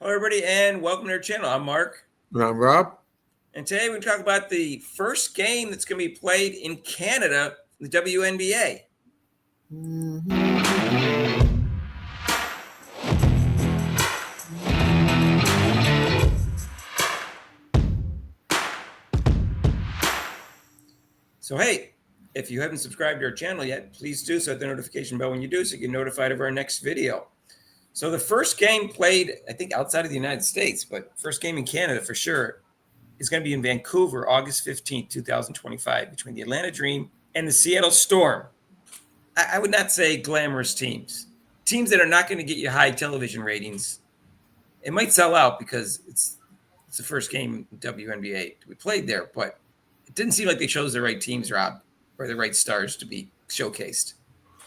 Hello, everybody, and welcome to our channel. I'm Mark. And I'm Rob. And today we're going to talk about the first game that's going to be played in Canada, the WNBA. So, hey, if you haven't subscribed to our channel yet, please do so. Hit the notification bell when you do so you get notified of our next video. So the first game played, I think, outside of the United States, but first game in Canada for sure, is going to be in Vancouver, August 15th, 2025, between the Atlanta Dream and the Seattle Storm. I would not say glamorous teams that are not going to get you high television ratings. It might sell out because it's the first game in WNBA we played there, but it didn't seem like they chose the right teams, Rob, or the right stars to be showcased.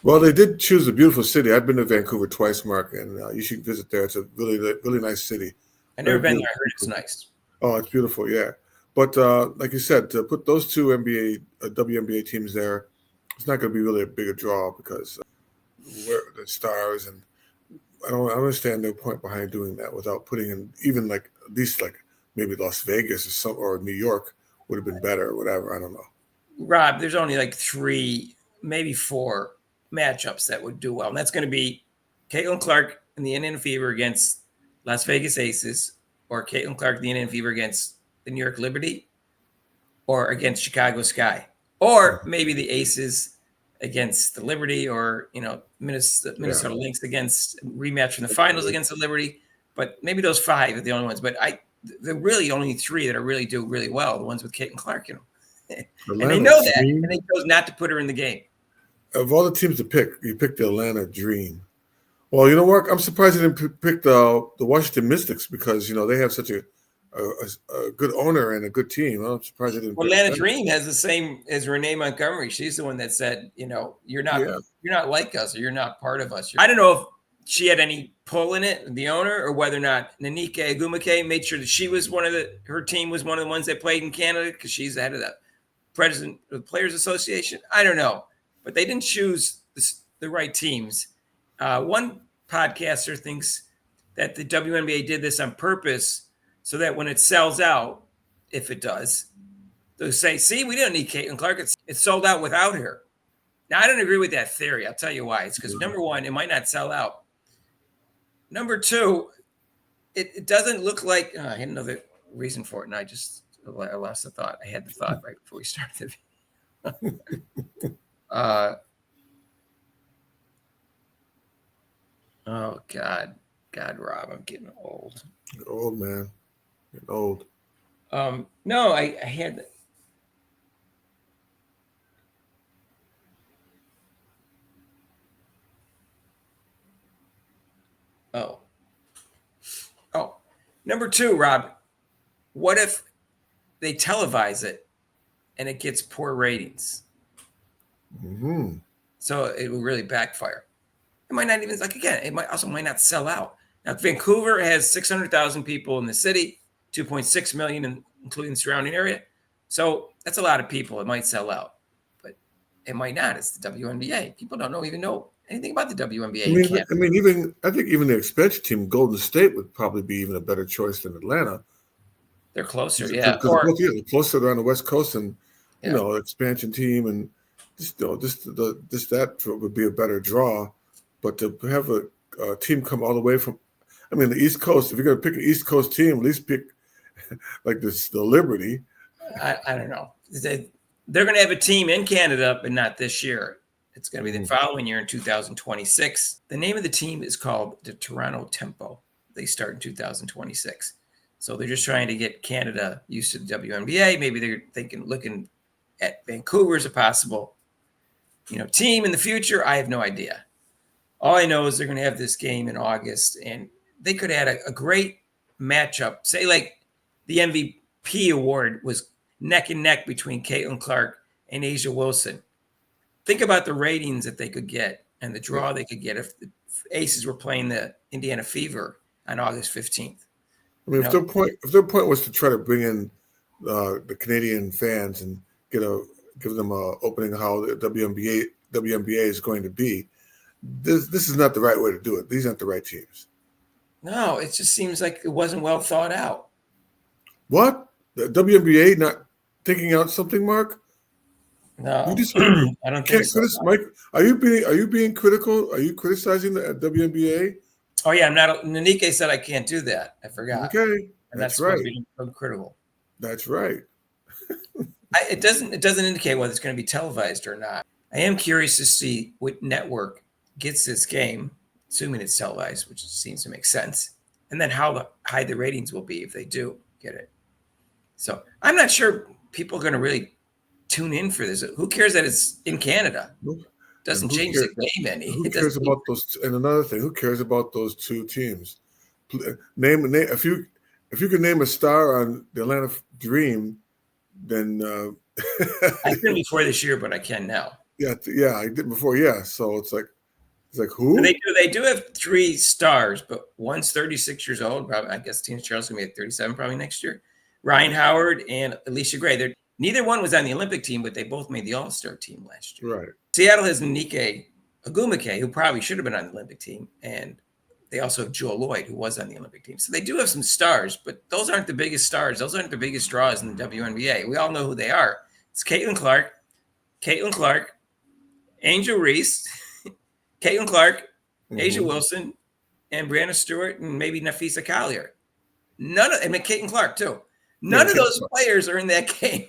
Well, they did choose a beautiful city. I've been to Vancouver twice, Mark, and you should visit there. It's a really nice city. I've never been there. I heard it's nice. Oh, it's beautiful, yeah. But like you said, to put those two WNBA teams there, it's not going to be really a bigger draw because we're the stars, and I don't understand the point behind doing that without putting in even like at least like maybe Las Vegas or New York would have been better or whatever. I don't know. Rob, there's only like 3, maybe 4 matchups that would do well, and that's going to be Caitlin Clark and the Indiana Fever against Las Vegas Aces, or Caitlin Clark and the Indiana Fever against the New York Liberty, or against Chicago Sky, or maybe the Aces against the Liberty, or Minnesota Lynx against rematch from the finals against the Liberty. But maybe those 5 are the only ones. But they're really only 3 that are really do really well. The ones with Caitlin Clark in them, and they know that, and they chose not to put her in the game. Of all the teams to pick, you picked the Atlanta Dream. Well, you know what? I'm surprised you didn't pick the Washington Mystics because they have such a good owner and a good team. I'm surprised you didn't. Well, Atlanta Dream has the same as Renee Montgomery. She's the one that said, you're not like us, or you're not part of us. I don't know if she had any pull in it, the owner, or whether or not Nanike Agumake made sure that she was her team was one of the ones that played in Canada because she's the head of the president of the Players Association. I don't know, but they didn't choose the right teams. One podcaster thinks that the WNBA did this on purpose so that when it sells out, if it does, they'll say, see, we didn't need Caitlin Clark. It's sold out without her. Now, I don't agree with that theory. I'll tell you why. It's because, number one, it might not sell out. Number two, it doesn't look like I had another reason for it, and I lost the thought. I had the thought right before we started. Oh, God, Rob, I'm getting old. You're old, man. You're old. No, I had. Number 2, Rob, what if they televise it and it gets poor ratings? Mm-hmm. So it will really backfire. It might not even, it might not sell out. Now, Vancouver has 600,000 people in the city, 2.6 million, including the surrounding area. So that's a lot of people. It might sell out, but it might not. It's the WNBA. People don't even know anything about the WNBA. I think even the expansion team, Golden State, would probably be even a better choice than Atlanta. They're closer, yeah. They're closer on the West Coast, and expansion team, and that would be a better draw. But to have a team come all the way from, the East Coast. If you're going to pick an East Coast team, at least pick like the Liberty. I don't know. They're going to have a team in Canada, but not this year. It's going to be the following year in 2026. The name of the team is called the Toronto Tempo. They start in 2026. So they're just trying to get Canada used to the WNBA. Maybe they're looking at Vancouver as a possible, team in the future. I have no idea. All I know is they're going to have this game in August, and they could add a great matchup. Say like the MVP award was neck and neck between Caitlin Clark and A'ja Wilson. Think about the ratings that they could get and the draw they could get if the Aces were playing the Indiana Fever on August 15th. If their point was to try to bring in the Canadian fans and give them an opening how the WNBA is going to be, this is not the right way to do it. These aren't the right teams. No, it just seems like it wasn't well thought out. What? The WNBA not thinking out something, Mark? No, You just I don't think can't so. Mike. Are you being critical? Are you criticizing the WNBA? Oh yeah, I'm not. Nanike said I can't do that. I forgot. Okay, I'm not that's supposed right. to be critical. That's right. It doesn't indicate whether it's going to be televised or not. I am curious to see what network gets this game, assuming it's televised, which seems to make sense, and then how high the ratings will be if they do get it. So I'm not sure people are going to really tune in for this. Who cares that it's in Canada? Doesn't change the game any. Who cares about those? And another thing, who cares about those two teams? Name if you could name a star on the Atlanta Dream, then I couldn't before this year, but I can now. Yeah, I did before. Yeah, so it's like who? They do have 3 stars, but one's 36 years old. Probably, I guess Tina Charles gonna be at 37 probably next year. Ryan Howard and Alicia Gray. Neither one was on the Olympic team, but they both made the All-Star team last year. Right. Seattle has Nanike Agumake, who probably should have been on the Olympic team, and they also have Joel Lloyd, who was on the Olympic team. So they do have some stars, but those aren't the biggest stars. Those aren't the biggest draws in the WNBA. We all know who they are. It's Caitlin Clark, Angel Reese, Caitlin Clark, Asia Wilson, and Brianna Stewart, and maybe Nafisa Collier. Caitlin Clark too. None of those players are in that game.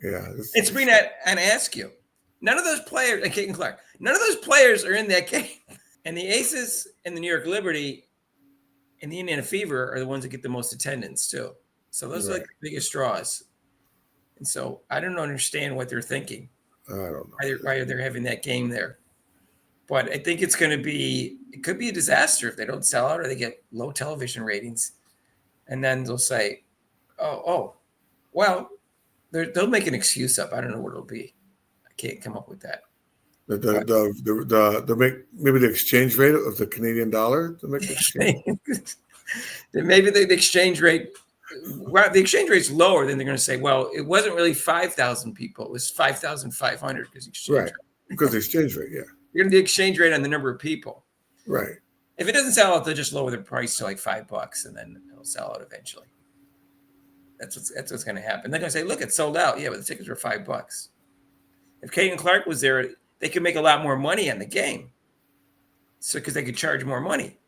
Yeah. It's Sabrina and Askew. None of those players, and Caitlin Clark, none of those players are in that game. And the Aces and the New York Liberty and the Indiana Fever are the ones that get the most attendance too. So those are like the biggest draws. And so I don't understand what they're thinking. I don't know why they're having that game there. But I think it could be a disaster if they don't sell out or they get low television ratings. And then they'll say, well, they'll make an excuse up. I don't know what it'll be. I can't come up with that. The maybe the exchange rate of the Canadian dollar to make the exchange. Maybe the exchange rate. Well, the exchange rate's lower, then they're going to say, well, it wasn't really 5,000 people. It was 5,500 because exchange rate. Because the exchange rate, yeah. You're going to do exchange rate on the number of people. Right. If it doesn't sell out, they'll just lower the price to like $5 and then it'll sell out eventually. That's what's going to happen. They're going to say, look, it's sold out. Yeah, but the tickets were $5. If Caitlin Clark was there, they could make a lot more money on the game. So because they could charge more money.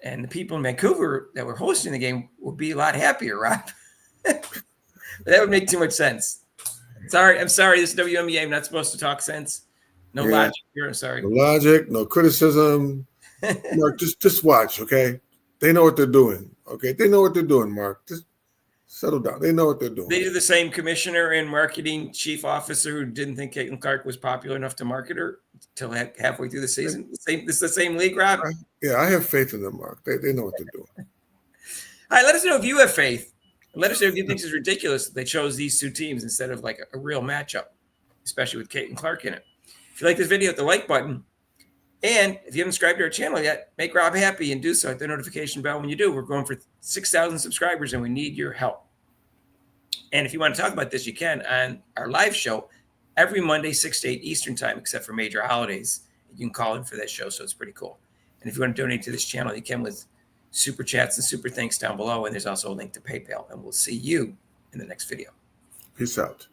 And the people in Vancouver that were hosting the game would be a lot happier, Rob. That would make too much sense. I'm sorry. This is WNBA. I'm not supposed to talk sense. No logic here. I'm sorry. No logic, no criticism. Mark, just watch, okay? They know what they're doing, okay? They know what they're doing, Mark. Just settle down. They know what they're doing. These are the same commissioner and marketing chief officer who didn't think Caitlin Clark was popular enough to market her until halfway through the season. This is the same league, Rob? Yeah, I have faith in them, Mark. They know what they're doing. All right, let us know if you have faith. Let us know if you think it's ridiculous that they chose these 2 teams instead of like a real matchup, especially with Caitlin Clark in it. If you like this video, hit the like button. And if you haven't subscribed to our channel yet, make Rob happy and do so. Hit the notification bell when you do. We're going for 6,000 subscribers and we need your help. And if you want to talk about this, you can on our live show every Monday, 6 to 8 Eastern time, except for major holidays. You can call in for that show, so it's pretty cool. And if you want to donate to this channel, you can with super chats and super thanks down below. And there's also a link to PayPal. And we'll see you in the next video. Peace out.